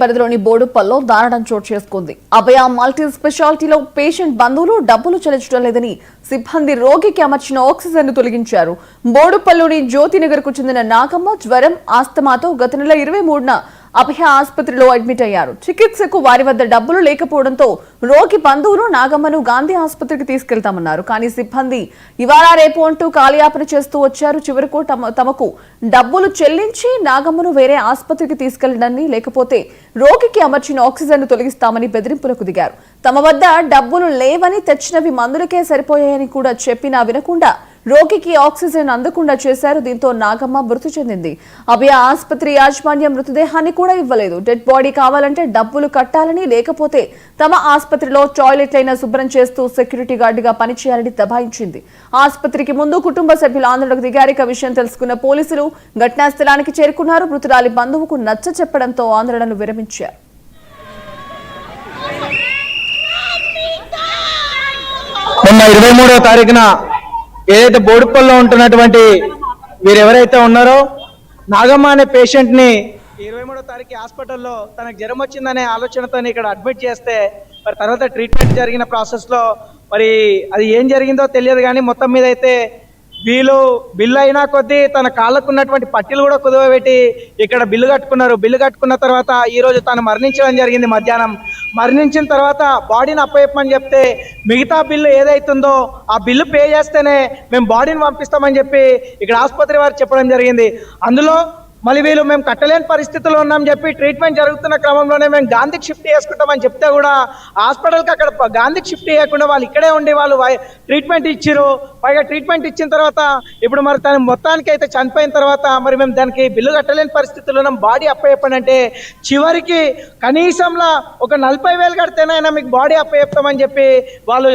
పరిధిలోని బోడుప్పల్లో దారుణం చోటు చేసుకుంది. అభయ మల్టీ స్పెషాలిటీలో పేషెంట్ బంధువులు డబ్బులు చెల్లించడం లేదని సిబ్బంది రోగికి అమర్చిన ఆక్సిజన్ ను తొలగించారు. బోడుప్పల్లోని జ్యోతినగర్ కు చెందిన నాగమ్మ జ్వరం, ఆస్తమాతో గత నెల 23న అభయ ఆసుపత్రిలో అడ్మిట్ అయ్యారు. చికిత్సకు వారి వద్ద డబ్బులు లేకపోవడంతో రోగి బంధువులు నాగమ్మను గాంధీ ఆసుపత్రికి తీసుకెళ్తామన్నారు. కానీ సిబ్బంది ఇవాళ రేపు అంటూ కాలయాపన చేస్తూ వచ్చారు. చివరకు తమకు డబ్బులు చెల్లించి నాగమ్మను వేరే ఆసుపత్రికి తీసుకెళ్లడాన్ని, లేకపోతే రోగికి అమర్చిన ఆక్సిజన్ ను తొలగిస్తామని బెదిరింపులకు దిగారు. తమ వద్ద డబ్బులు లేవని, తెచ్చినవి మందులకే సరిపోయాయని కూడా చెప్పినా వినకుండా రోగికి ఆక్సిజన్ అందకుండా చేశారు. దీంతో నాగమ్మ మృతి చెందింది. అభయ ఆసుపత్రి యాజమాన్యం మృతదేహాన్ని కూడా ఇవ్వలేదు. డెడ్ బాడీ కావాలంటే డబ్బులు కట్టాలని, లేకపోతే తమ ఆసుపత్రిలో టాయిలెట్లైనా శుభ్రం చేస్తూ సెక్యూరిటీ గార్డుగా పనిచేయాలని దబాయించింది. ఆసుపత్రికి ముందు కుటుంబ సభ్యులు ఆందోళనకు దిగారు. విషయం తెలుసుకున్న పోలీసులు ఘటనా స్థలానికి చేరుకున్నారు. మృతురాలి బంధువుకు నచ్చ చెప్పడంతో ఆందోళనలు విరమించారు. మొన్న 23వ తారీఖున ఏదైతే బోడుప్పల్లో ఉంటున్నటువంటి వీరు ఎవరైతే ఉన్నారో నాగమ్మ అనే పేషెంట్ ని 23వ తారీఖు హాస్పిటల్లో తనకు జ్వరం వచ్చిందనే ఆలోచనతో ఇక్కడ అడ్మిట్ చేస్తే మరి తర్వాత ట్రీట్మెంట్ జరిగిన ప్రాసెస్ లో మరి అది ఏం జరిగిందో తెలియదు. కానీ మొత్తం మీద అయితే బిల్లు అయినా కొద్దీ తన కాళ్ళకు ఉన్నటువంటి పట్టీలు కూడా కుదవబెట్టి ఇక్కడ బిల్లు కట్టుకున్నారు. బిల్లు కట్టుకున్న తర్వాత ఈ రోజు తను మరణించడం జరిగింది. మధ్యాహ్నం మరణించిన తర్వాత బాడీని అప్పచెప్పమని చెప్తే మిగతా బిల్లు ఏదైతుందో ఆ బిల్లు పే చేస్తేనే మేము బాడీని పంపిస్తామని చెప్పి ఇక్కడ ఆసుపత్రి వారు చెప్పడం జరిగింది. అందులో మళ్ళీ వీళ్ళు మేము కట్టలేని పరిస్థితుల్లో ఉన్నామని చెప్పి ట్రీట్మెంట్ జరుగుతున్న క్రమంలోనే మేము గాంధీకి షిఫ్ట్ చేసుకుంటామని చెప్తే కూడా హాస్పిటల్కి అక్కడ గాంధీకి షిఫ్ట్ చేయకుండా వాళ్ళు ఇక్కడే ఉండి వాళ్ళు ట్రీట్మెంట్ ఇచ్చారు. పైగా ట్రీట్మెంట్ ఇచ్చిన తర్వాత ఇప్పుడు మరి తను మొత్తానికి అయితే చనిపోయిన తర్వాత మరి మేము దానికి బిల్లు కట్టలేని పరిస్థితుల్లో ఉన్నాం, బాడీ అప్పచెప్పనంటే చివరికి కనీసంలో ఒక 40,000 కడితేనైనా మీకు బాడీ అప్పచెప్తామని చెప్పి వాళ్ళు